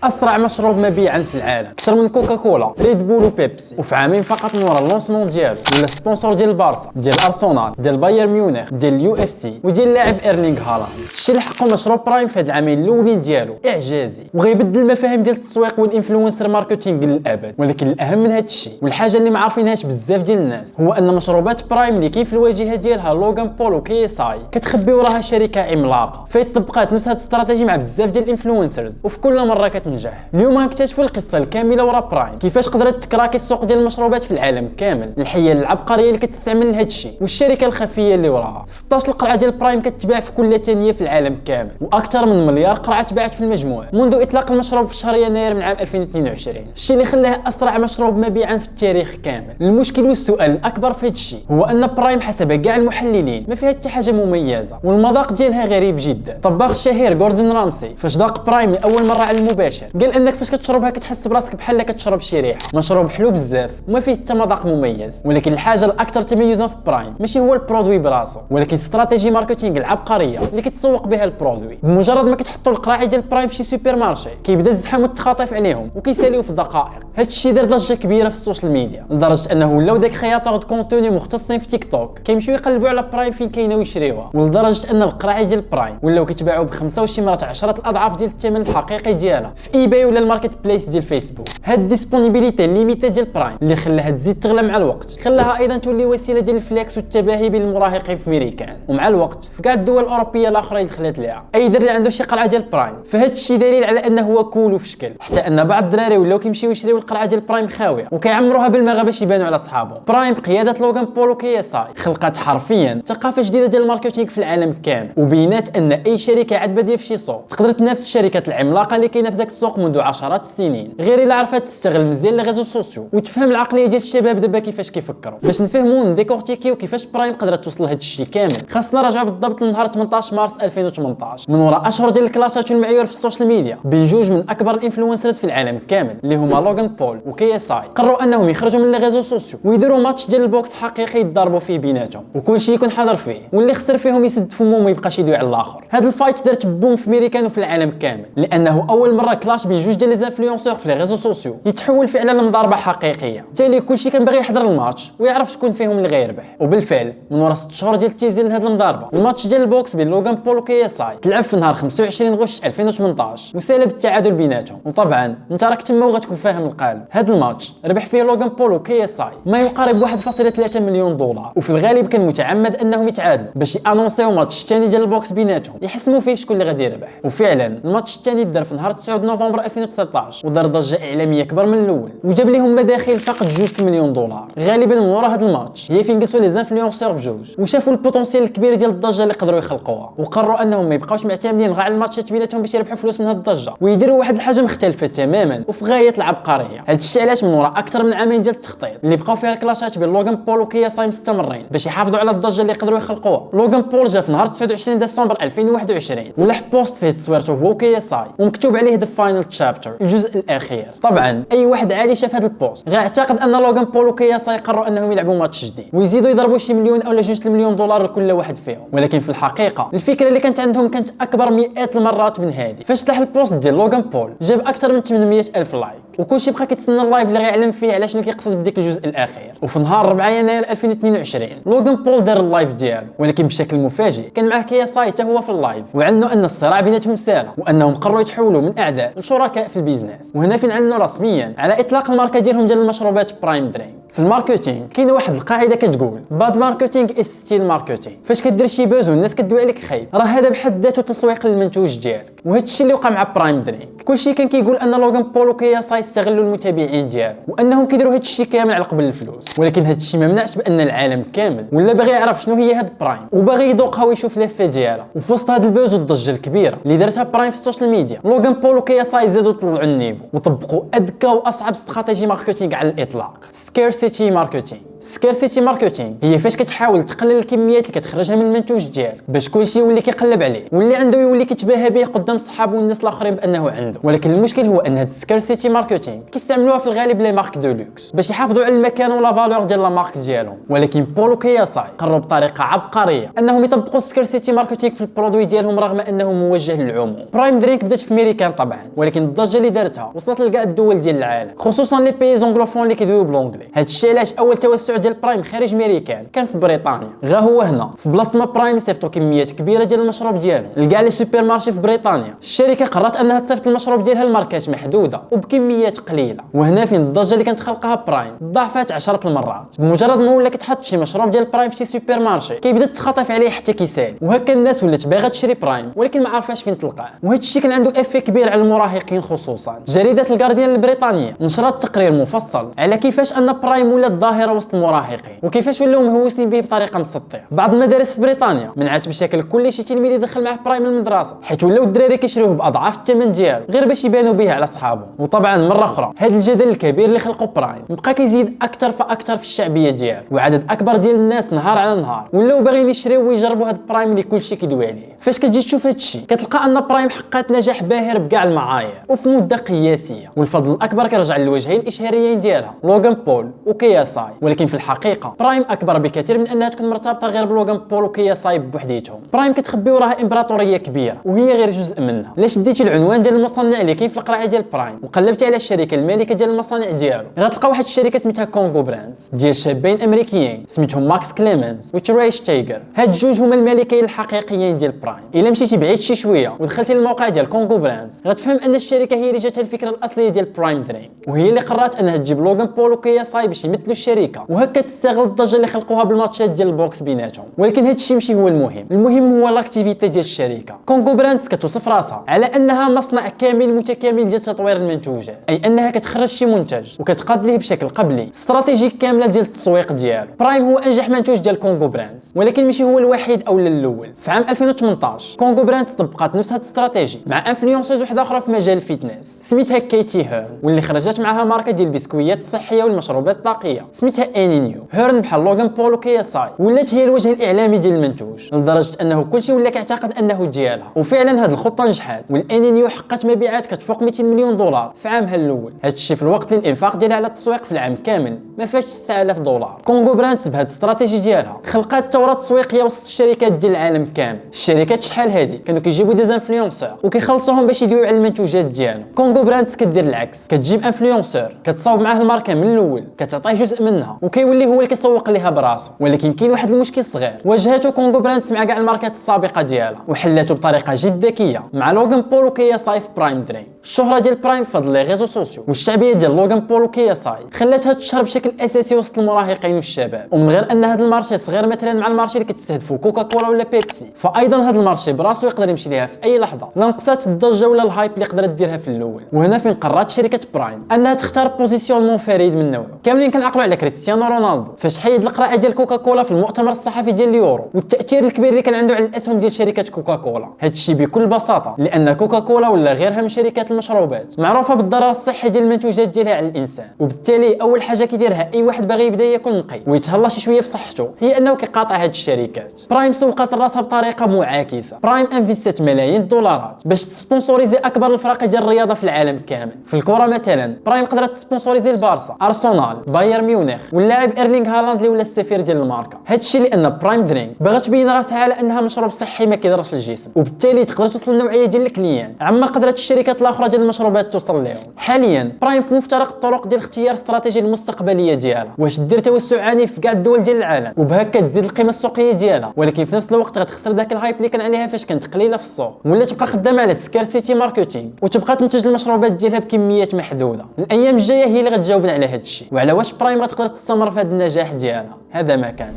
اسرع مشروب مبيعا في العالم اكثر من كوكاكولا ريد بول وبيبسي، وفي عامين فقط من ورا اللونسمون ديالو ولا سبونسور ديال البارسا ديال ارسنال ديال بايرن ميونخ ديال اليو اف سي وديال اللاعب ايرلينغ هالاند. الشيء اللي حقق مشروب برايم في هاد العامين الاولين ديالو اعجازي وغيبدل المفاهيم ديال التسويق والانفلونسر ماركتينغ للابد. ولكن الاهم من هاد الشيء والحاجه اللي ما عارفينهاش بزاف ديال الناس هو ان مشروبات برايم اللي كاين في الواجهه ديالها لوغان بول وكي اس اي كتخبي وراها شركه عملاقه فايت طبقات نفس هاد الاستراتيجي مع بزاف ديال الانفلونسرز وفي كل مره كتنجح. اليوم نكتشفوا القصه الكامله ورا برايم، كيفاش قدرت تكراكي السوق ديال المشروبات في العالم كامل، الحيل العبقريه اللي كتستعمل لهذا الشيء والشركه الخفيه اللي وراها. 16 القرعه ديال برايم كتباع في كل ثانيه في العالم كامل، واكثر من مليار قرعه تباعت في المجموع منذ اطلاق المشروب في شهر يناير من عام 2022. الشيء اللي خلاه اسرع مشروب مبيعا في التاريخ كامل. المشكل والسؤال الاكبر في هذا الشيء هو ان برايم حسب كاع المحللين ما فيها حتى حاجه مميزه، والمذاق ديالها غريب جدا. طباخ الشهير جوردن رامسي فاش ذاق برايم لاول مره على المباشر قال انك فاش كتشربها كتحس براسك بحال كتشرب شي ريحه. مشروب حلو بزاف وما فيه حتى مذاق مميز، ولكن الحاجه الاكثر تميزا في برايم ماشي هو البرودوي براسو، ولكن استراتيجي ماركتينغ العبقريه اللي كتسوق بها البرودوي. بمجرد ما كتحطوا القراعي ديال برايم في شي سوبر مارشي كيبدا الزحام والتخاطيف عليهم وكيساليو في دقائق. هذا الشيء دار ضجه كبيره في السوشيال ميديا لدرجه انه ولاو داك خياطور دو كونتوني مختصين في تيك توك كيمشيو يقلبوا على برايم فين كاينه ويشريوها، ولدرجه ان القراعي ديال برايم ولاو كيتباعوا ب5 وشي مرات 10 الاضعاف ديال الثمن الحقيقي ديالها في ايباي ولا الماركت بليس ديال فيسبوك. هاد الديسبونيبيليتي ليميتي ديال برايم اللي خلاها تزيد تغلى مع الوقت خلاها ايضا تولي وسيله ديال الفليكس والتباهي بين المراهقين في ميريكان، ومع الوقت في كاع الدول الاوروبيه الاخرى اللي دخلت ليها اي دري عنده شي قرعه ديال برايم. فهاد الشيء دليل على انه هو كول وفي شكل، حتى ان بعض الدراري ولاو كيمشيو يشريو القرعه ديال برايم خاويه وكيعمروها بالماء باش يبانوا على صحابهم. برايم بقياده لوغان بول وكي اس اي خلقت حرفيا ثقافه جديده ديال الماركتينغ في العالم كامل، وبينات ان اي شركه عاد باديه في شي سوق تقدر تنافس الشركات العملاقه اللي كاينه في ذاك السوق منذ عشرات السنين، غير الا عرفت تستغل مزيان لي ريزو سوسيو وتفهم العقليه ديال الشباب دابا كيفاش كيفكروا. باش نفهموا ونديكورتيكيو كيفاش برايم قدرت توصل لهذا الشيء كامل خاصنا نرجعوا بالضبط لنهار 18 مارس 2018 من وراء اشهر ديال الكلاشات والمعيور في السوشيال ميديا بين جوج من اكبر الانفلونسرز في العالم كامل اللي هما لوغان بول وكي اس اي. قرروا انهم يخرجوا من لي ريزو سوسيو ويديروا ماتش ديال البوكس حقيقي يتضاربوا فيه بيناتهم وكل شيء يكون حاضر فيه، واللي خسر فيهم يسد فمه وما يبقاش يدوي على الاخر. هذا الفايت دارت بوم في ميريكان وفي العالم كامل لانه اول مره كلاش بين جوج ديال لي انفلونسور في لي ريزو سوسيو يتحول فعلا لمضاربه حقيقيه. بالتالي كلشي كان باغي يحضر الماتش ويعرف شكون فيهم اللي غيربح، وبالفعل من وراء 6 شهور ديال التيزين لهاد المضاربه الماتش ديال البوكس بين لوغان بول وكي اس اي تلعب في نهار 25 غشت 2018 وسالب التعادل بيناتهم. وطبعا انت راك تما وغتكون فاهم القالب، هاد الماتش ربح فيه لوغان بول وكي اس اي ما يقارب 1.3 مليون دولار، وفي الغالب كان متعمد انهم يتعادلوا باش يانونسيو ماتش ثاني ديال البوكس بيناتهم يحسموا فيه شكون اللي غادي يربح. وفعلا الماتش الثاني دار في نهار 9 نوفمبر 2019 ودار ضجه اعلاميه اكبر من الاول وجاب لهم مداخيل فقط 2 مليون دولار. غالبا من وراء هذا الماتش هي فين قسوا لي زانفلونسور بجوج وشافوا البوتونسيال الكبير ديال الضجه اللي قدروا يخلقوها، وقرروا انهم ما يبقاوش معتمدين غير على الماتشات بيناتهم باش يربحوا فلوس من هذه الضجه ويديروا واحد الحاجه مختلفه تماما وفي غايه العبقريه. هذا الشيء علاش من وراء اكثر من عامين ديال التخطيط اللي بقاو فيها الكلاشات بين لوغان بول وكي اس اي مستمرين باش يحافظوا على الضجه اللي قدروا يخلقوها. لوغان بول جا في نهار 29 ديسمبر 2021 ولح بوست فيه تصويرته هو وكي اس اي ومكتوب عليه ذا فاينل تشابتر الجزء الاخير. طبعا اي واحد عادي شاف هذا البوست غير اعتقد ان لوغان بول وكي اس اي قرروا انهم يلعبوا ماتش جديد ويزيدوا يضربوا شي مليون او 2 مليون دولار لكل واحد فيهم، ولكن في الحقيقه الفكره اللي كانت عندهم كانت اكبر مئات المرات من هذه. فاش طلع البوست ديال لوغان بول جاب اكثر من 800 الف لايك وكلشي بقى كيتسنى اللايف اللي غيعلم فيه على شنو كيقصد بديك الجزء الاخير. وفي نهار 4 يناير 2022 لوغان بول دار اللايف ديالو، ولكن بشكل مفاجئ كان معاه كي اس اي حتى هو في اللايف وعنده ان الصراع بيناتهم سالا وانهم قرروا يتحولوا من اعداء لشركاء في البيزنس. وهنا فين علنوا رسميا على اطلاق الماركه ديالهم ديال المشروبات برايم درينك. في الماركتينغ كاينه واحد القاعده كتقول باد ماركتينغ از ستيل ماركتينغ. فاش كدير شي بوز والناس كدوي عليك خايب راه هذا بحد ذاته تسويق للمنتوج ديالك، وهذا الشيء اللي وقع مع برايم درينك. كلشي كان كيقول ان لوغان بول وكي اس اي استغلوا المتابعين ديالو وانهم كيديروا هذا الشيء كامل على قبل الفلوس، ولكن هذا الشيء ما منعش بان العالم كامل ولا باغي يعرف شنو هي هاد برايم وباغي يذوقها ويشوف لافه ديالها. وفي وسط هاد البوز والضجه الكبيره اللي دارتها برايم في السوشيال ميديا لوغان بول وكي اس اي زادوا طلعوا النيفو وطبقوا اذكى واصعب استراتيجي ماركتينغ على الاطلاق سكيرسيتي ماركتينغ. سكارسيتي ماركتينغ هي فاش كتحاول تقلل الكميات اللي كتخرجها من المنتوج ديالك باش كلشي يولي كيقلب عليه، واللي عنده يولي كيتباهى به قدام صحابو والناس الاخرين بانه عنده. ولكن المشكل هو ان هاد سكارسيتي ماركتينغ كيستعملوها في الغالب لي مارك دو لوكس باش يحافظوا على المكانه ولا فالور ديال لا مارك ديالهم. ولكن بول وكياساي قرروا بطريقه عبقريه انهم يطبقوا السكارسيتي ماركتينغ في البرودوي ديالهم رغم انه موجه للعموم. برايم درينك بدات في ميريكان طبعا، ولكن الضجه اللي دارتها وصلت لكاع الدول ديال العالم، خصوصا لي بيز انغلوفون اللي كيدويو بلونجلي. هادشي علاش اول توسع ديال برايم خارج ميريكان كان في بريطانيا. غا هو هنا في بلاصه ما برايم صيفطوا كميات كبيره ديال المشروب ديالهم لكاع لي سوبر مارشي في بريطانيا، الشركه قررت انها تصيفط المشروب ديالها لماركات محدوده وبكميات قليله. وهنا فين الضجه اللي كانت خلقها برايم ضاعفات 10 المرات. بمجرد ما ولا كتحط شي مشروب ديال برايم في شي سوبر مارشي كيبدا تخاطف عليه حتى كيسال، وهكا الناس ولات باغا تشري برايم ولكن ما عارفاش فين تلقاه. وهذا الشيء كان عنده افي كبير على المراهقين خصوصا. جريده الجارديان البريطانيه نشرت تقرير مفصل على كيفاش ان برايم ولات ظاهره وسط المراهقين وكيفاش ولاو مهووسين به بطريقه مسطحه. بعض المدارس في بريطانيا منعت بشكل كلي شي تلميذ يدخل معاه برايم المدرسه، حيت ولاو الدراري كيشريوه باضعاف الثمن ديالو غير باش يبانوا به على صحابهم. وطبعا مره اخرى هذا الجدل الكبير اللي خلقوا برايم بقى كيزيد اكثر فاكثر في الشعبيه ديالو، وعدد اكبر ديال الناس نهار على نهار ولاو باغيين يشريو ويجربوا هذا برايم اللي كلشي كيدوي عليه. فاش كتجي تشوف هذا الشيء كتلقى ان برايم حققت نجاح باهر بكاع المعايير وفي مده قياسيه، والفضل الاكبر كيرجع للوجهين الاشهاريين ديالها لوغان بول وكياساي. ولكن في الحقيقه برايم اكبر بكثير من انها تكون مرتبطه غير بلوغان بول وكياساي بوحديتهم. برايم كتخبي وراها امبراطوريه كبيره وهي غير جزء منها. الا شديتي العنوان ديال المصنع اللي كاين في القرعه ديال برايم وقلبتي على الشركه المالكه ديال المصانع ديالو غتلقى واحد الشركه سميتها كونغو براندز ديال شابين امريكيين سميتهم ماكس كليمنز وتري شتايغر. هاد الجوج هما المالكين الحقيقيين ديال برايم. الا مشيتي بعيد شي شويه ودخلتي للموقع ديال كونغو براندز غتفهم ان الشركه هي اللي جاتها الفكره الاصليه ديال برايم درينك، وهي اللي قررت انها تجيب لوغان بول وكياساي باش يمثلوا الشركه وهكا تستغل الضجه اللي خلقوها بالماتشات ديال البوكس بيناتهم. ولكن هاد الشيء ماشي هو المهم هو لاكتيفيتي ديال الشركه. كونغو براندز كتوصف راسها على انها مصنع كامل متكامل ديال تطوير المنتوجات، اي انها كتخرج شي منتج وكتقاد ليه بشكل قبلي استراتيجي كامله ديال التسويق ديالو. برايم هو انجح منتوج ديال كونغو براندز، ولكن ماشي هو الوحيد او الاول. في عام 2018 كونغو براندز طبقات نفس هاد الاستراتيجي مع انفلونسوز وحده اخرى في مجال الفيتنس سميتها كيتي هيرن، واللي خرجت معها ماركه ديال البسكويات الصحيه والمشروبات الطاقيه سميتها انينيو. هيرن بحال لوغان بول وكياساي ولات هي الوجه الاعلامي ديال المنتوج لدرجه انه كلشي ولا كيعتقد انه ديالها. وفعلا هاد الخطه نجحت، والانينيو حققت مبيعات كتفوق 200 مليون دولار في عامها الاول. هاد الشيء في الوقت اللي الانفاق ديالها على التسويق في العام كامل ما فاش 9000 دولار. كونغو براندز بهاد الاستراتيجي ديالها خلقات ثوره تسويقيه وسط الشركات ديال العالم كامل. الشركات شحال هادي كانوا كيجيبوا دي انفلونسور وكيخلصوهم باش يدويو على المنتوجات ديالهم. كونغو براندز كدير العكس، كتجيب انفلونسور كتصاوب معاه الماركه من الاول، كتعطيه جزء منها وكيولي هو اللي كيسوق ليها براسو. ولكن كاين واحد المشكل صغير واجهته كونغو براندز مع كاع الماركات السابقه ديالها وحلته بطريقه جد ذكيه مع لوغان بول وكياساي في برايم درينك. الشهره ديال برايم فضل لي ريزو سوسيو والشعبيه ديال لوغان بول وكياساي خلاتها تشهر بشكل اساسي وسط المراهقين والشباب. ومن غير ان هذا المارشي صغير مثلا مع المارشي اللي كتستهدفوا كوكا كولا ولا بيبسي، فايضا هذا المارشي براسو يقدر يمشي ليها في اي لحظه لا نقصات الضجه ولا الهايب اللي قدرت ديرها في الاول. وهنا فين قررت شركه برايم انها تختار بوزيسيونمون فريد من نوعه. كاملين كنعقلوا على كريستيانو رونالدو فاش حيد القراعه ديال كوكا كولا في المؤتمر الصحفي ديال اليورو والتاثير الكبير اللي كان عنده على الاسهم ديال شركه كوكا كولا. هذا الشيء بكل بساطه لان كوكا كولا ولا غيرها من شركات المشروبات معروفه بالضرر الصحي ديال المنتوجات ديالها على الانسان، وبالتالي اول حاجه كيديرها اي واحد باغي يبدا ياكل نقي ويتهلا شي شويه في صحته هي انه كيقاطع هاد الشركات. برايم سوقت راسها بطريقه معاكسه. برايم انفستت ملايين الدولارات باش تسبونسوريزي اكبر الفرق ديال الرياضه في العالم كامل. في الكره مثلا برايم قدرت تسبونسوريزي البارسا، ارسنال، بايرن ميونخ واللاعب ايرلينغ هالاند اللي ولا السفير ديال الماركه. هذا الشيء لان برايم درينك باغا تبين راسها على انها مشروب صحي ما كيضرش الجسم، وبالتالي تقدر توصل للنوعيه ديال الكليان عما قدرت الشركات الاخرى ديال المشروبات توصل لهم. حاليا برايم في مفترق الطرق ديال اختيار استراتيجيه المستقبليه ديالها واش دير توسع عنيف في كاع الدول ديال العالم وبهكا تزيد القيمه السوقيه ديالها، ولكن في نفس الوقت غتخسر داك الهايب اللي كان عليها فاش كانت قليله في السوق، ولا تبقى خدامه على سكارسيتي ماركتينغ وتبقى تنتج المشروبات ديالها بكميات محدوده. الايام الجايه هي اللي غتجاوبنا على هذا الشيء وعلى واش برايم غتقدر تستمر في هذا النجاح ديالها. هذا ما كان.